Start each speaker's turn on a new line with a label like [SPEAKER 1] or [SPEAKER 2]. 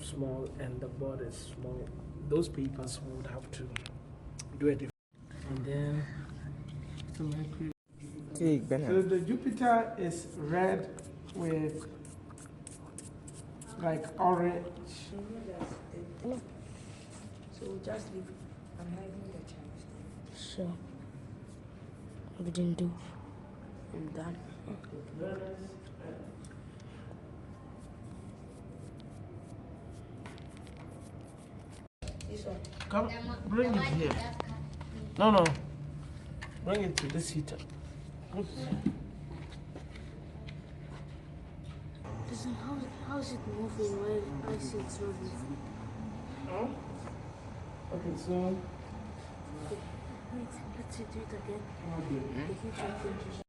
[SPEAKER 1] small and the board is small, those papers would have to do it. And then to Mercury.
[SPEAKER 2] Hey,
[SPEAKER 1] So the Jupiter is red with like orange.
[SPEAKER 3] So just leave. I'm hiding the chance.
[SPEAKER 4] So we didn't do that.
[SPEAKER 3] This one.
[SPEAKER 1] Come, bring it here. No. Bring it to this heater.
[SPEAKER 4] Listen, how is it moving when I see it's not moving?
[SPEAKER 1] Okay, so.
[SPEAKER 4] Wait, let's see, do it again.
[SPEAKER 1] Okay.
[SPEAKER 4] The heater.